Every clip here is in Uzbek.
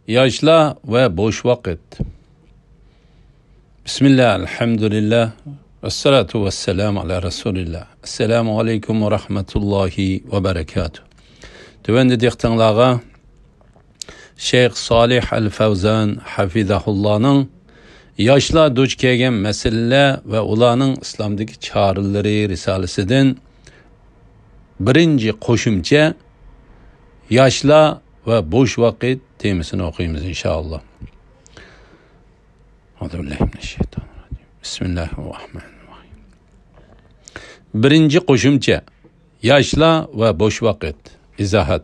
Yaşla ve boş vakit. Bismillah, elhamdülillah, ve salatu ve selamu ala Resulillah. Esselamu aleyküm ve rahmetullahi ve berekatuhu. Tüvendi diktanlağa Şeyh Salih el-Fevzan Hafizahullah'ın yaşla duç kelgen meseleler ve ulanın İslam'daki çağrıları risalesinden birinci koşumça yaşla ve boş vakit temasını okuyumuz inşallah. Euzubillahimineşşeytanirracim. Bismillahirrahmanirrahim. Birinci koşumça yaşla ve boş vakit. İzahat.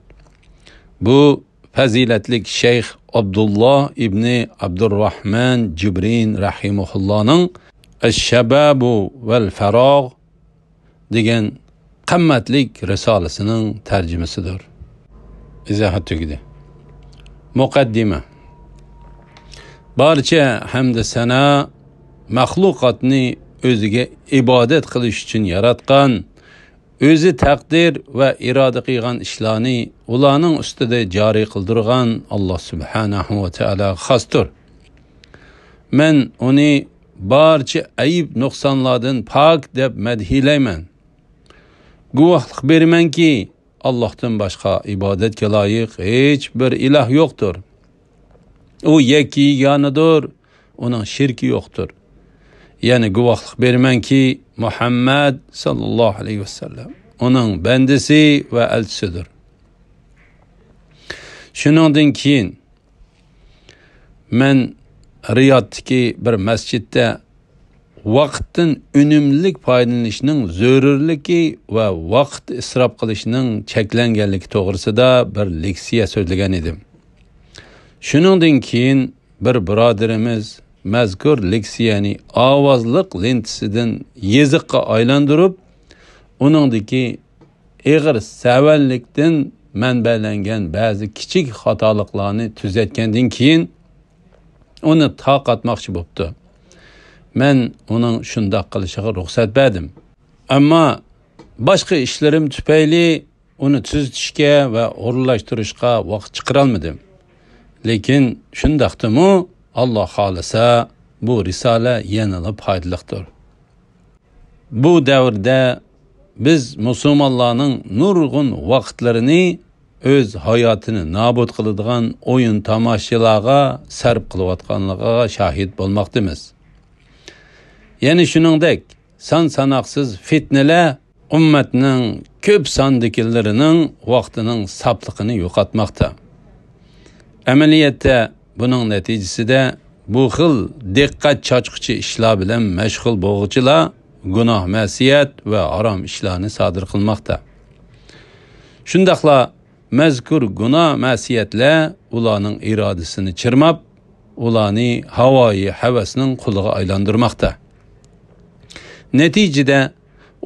Bu faziletlik Şeyh Abdullah İbni Abdurrahman Cibrin Rahimullah'ın Es-Şebabu vel-Ferag degan qimmatlik risolasining tercümesidir. İzahat tugidi. Muqaddime. Barcha hamd sana mahlukatni o'ziga ibodat qilish uchun yaratgan, o'zi taqdir va iroda qilgan ishlarni ularning ustida joriy qildirgan Alloh subhanahu va taolo xosdir. Men uni barcha ayib nuqsonlardan pok deb madhilayman. Guvohlik beramanki, Allohdan boshqa ibodatga loyiq hech bir iloh yo'qdir. U yakki yeganidir, uning shirki yo'qdir. Ya'ni guvohlik beramanki, Muhammad sallallohu alayhi vasallam uning bandasi va elchisidir. Shuningdan keyin men Riyoddagi bir masjidda vaqtdan unumlik foydalanishning zarurligi va vaqt isrof qilishning cheklanganligi to'g'risida bir leksiya so'zlagan edim. Shuningdan keyin bir birodarimiz mazkur leksiyani ovozliq lentasidan yeziqqa aylantirib, uningdagi ig'ir savallikdan manbalangan ba'zi kichik xatoliklarni tuzatgandan keyin uni taqatmoqchi bo'libdi. Men uning shundoq qilishiga ruxsat berdim. Ammo boshqa ishlarim tufayli uni tuzatishga va o'rinlashtirishga vaqt chiqara olmadim. Lekin shundaqdimi, Alloh xolisa bu risola yanada foydalidir. Bu davrda biz musulmonlarning nurg'un vaqtlarini o'z hayotini nobud qiladigan o'yin tomoshalarga sarf qilayotganligiga shahid bo'lmoqdamiz. Ya'ni shuningdek, son-sanoqsiz fitnalar ummatning ko'p sondikilarining vaqtining safligini yo'qotmoqda. Amaliyotda buning natijasida bu xil diqqat chachquchi ishlar bilan mashg'ul bo'luvchilar gunoh, ma'siyat va harom ishlarni sodir qilmoqda. Shundaqla mazkur gunoh, ma'siyatlar ularning irodasini chirmab, ularni havoyi havasning quliga aylantirmoqda. Natijada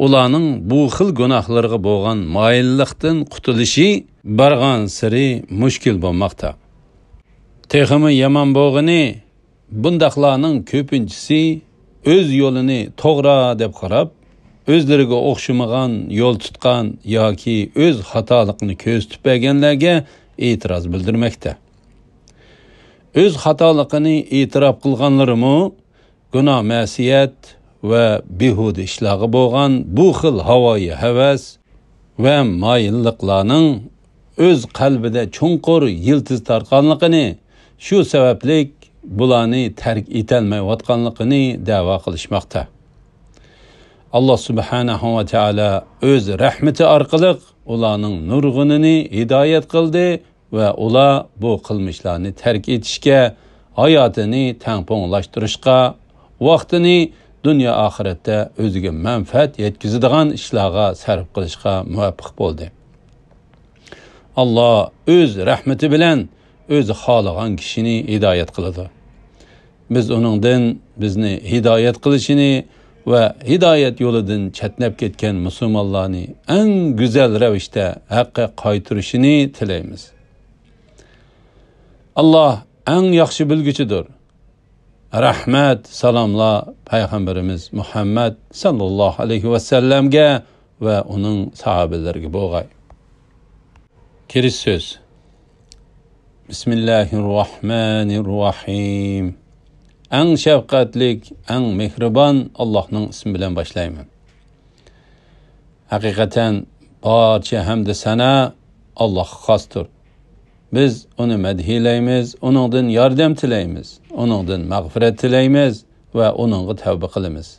ularning bu xil gunohlarga bo'lgan moyillikdan qutulishi bargan siri mushkil bo'lmoqda. Texmi yomon bo'lgani, bundaqlarning ko'pinchisi o'z yo'lini to'g'ri deb qarab, o'zlariga o'xshamagan yo'l tutgan yoki o'z xatoligini ko'z tutmaganlarga e'tiroz bildirmoqda. O'z xatoligini e'tirof qilganlarimi gunoh, ma'siyat va behuda ishlarga bo'lgan bu xil havoyi havas va moyilliklarning o'z qalbida chunqur yiltiz tarqanligini, shu sabablik bularni tark etolmayotganligini da'vo qilishmoqda. Alloh subhanahu va taolo o'z rahmati orqali ularning nurg'unini hidoyat qildi va ular bu qilmishlarni tark etishga, hayotini tangponglashtirishga, vaqtini dunyo oxiratda o'ziga manfaat yetkazadigan ishlarga sarf qilishga muvaffaq bo'ldi. Alloh o'z rahmati bilan o'zi xohlagan kishini hidoyat qiladi. Biz uningdan bizni hidoyat qilishini va hidoyat yo'lidan chatnab ketgan musulmonlarni eng go'zal ravishda haqqa qaytarishini tilaymiz. Alloh eng yaxshi bilguchidir. Rahmat, salomlar payg'ambarimiz Muhammad sallallohu alayhi va sallamga va uning sahobalariga bo'lg'ay. Kirish so'z. Bismillahirrahmanirrahim. Eng şefkatlik, eng mehriban Allah'ın ismi bilen başlayman. Hakikaten barcha hamd sana Allah'a xosdir. Biz onu medhiylaymiz, onundan yordam tilaymiz, onundan mag'firat tilaymiz ve onunga tavba qilamiz.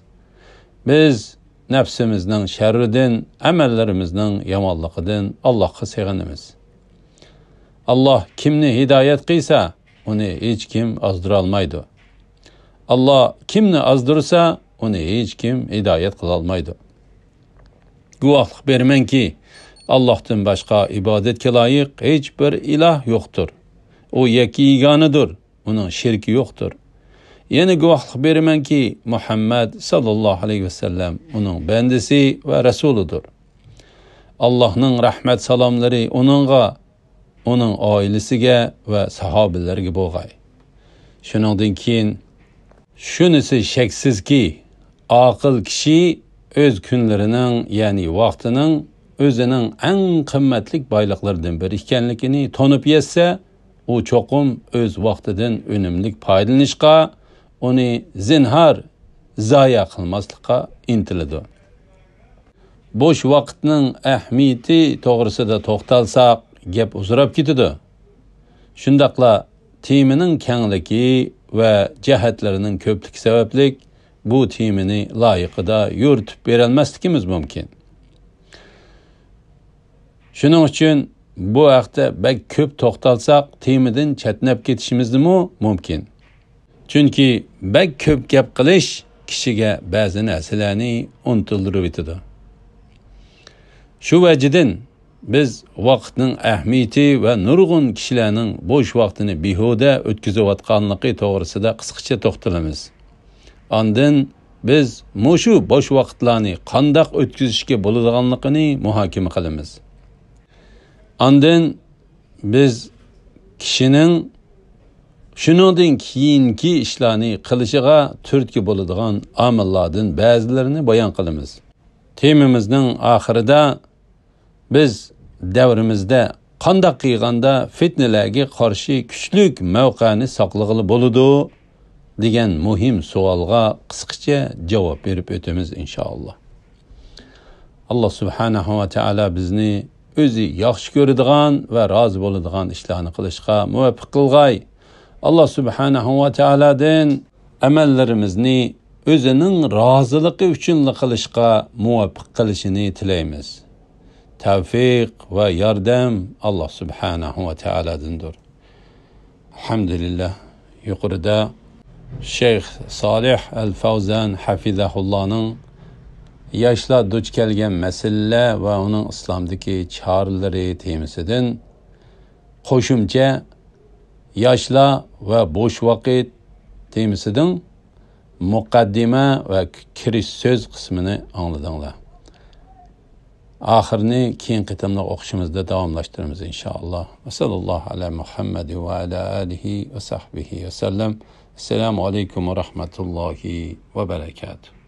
Biz nafsimizning sharridan, amallarimizning yomonligidan Allohga sığınamiz. Allah kimni hidoyat qilsa, uni hech kim azdira olmaydi. Allah kimni azdirsa, uni hech kim hidoyat qila olmaydi. Guvohlik bermanki, Allah'tan başka ibadetke layık hiçbir ilah yoktur. O yekiganedir, onun şirki yoktur. Yeni guvohlik beraman ki Muhammed sallallahu aleyhi ve sellem onun bendisi ve Resuludur. Allah'ın rahmet salamları onunğa, onun ailesiga ve sahabelerge bo'lg'ay. Shuningdan keyin shunisi shaksiz ki aqil kishi öz kunlarining, ya'ni vaqtining özünün en kıymetlik baylıklardan biri ekanligini tonib yetsa, o çoqum öz vaqtidan önümlük paydalanishga, onu zinhar zoya qilmaslikqa intiladi. Boş vaqtning ahamiyati to'g'risida to'xtalsak, gap uzrab ketadi. Shundaqla temining kengligi va jihatlarining ko'pligi sababli bu temini loyiqida yo'ritib berolmasligimiz mumkin. Shuning uchun bu haqda bak ko'p to'xtalsak, temidan chatnab ketishimiz mumkin. Chunki bak ko'p gap qilish kishiga ba'zi narsalarni unutildirib etadi. Shu vajidan biz vaqtning ahamiyati va nurg'un kishilarning bo'sh vaqtini behuda o'tkazayotganligi to'g'risida qisqacha to'xtalamiz. Ondan biz mushu bo'sh vaqtlarni qandoq o'tkazishga bo'ladiganligini muhokama qilamiz. Ondan biz kishining shuningdan keyingi ishlarni qilishiga turtki bo'ladigan omillardan ba'zilarini bayon qilamiz. Temamizning oxirida biz davrimizda qandoq qilganda fitnalarga qarshi kuchlik mavqeni saqlag'ili bo'ladi degan muhim savolga qisqacha javob berib o'tamiz inshaalloh. Alloh subhanahu va taolo bizni o'zi yaxshi ko'radigan va rozi bo'ladigan ishlarni qilishga muvaffaq qilg'ay. Alloh subhanahu va taolodan amallarimizni o'zining roziligi uchun qilishga muvaffaq qilishini tilaymiz. Tavfiq ve yordam Allah subhanahu ve teala'dandır. Elhamdülillah. Yukarıda Şeyh Salih El-Fawzan Hafizahullah'ın yaşla duç kelgen meseleler ve onun İslam'daki çağrıları temisinden koşumca yaşla ve boş vakit temisinden mukaddime ve kiriş söz kısmını anladınlar. Ahirini keyin qitimliq o'qishimizda davomlashtiramiz inshaalloh. Va sallallohu ala Muhammad va ala alihi va sahbihi va sallam. Assalomu alaykum va rahmatullohi va barakatuh.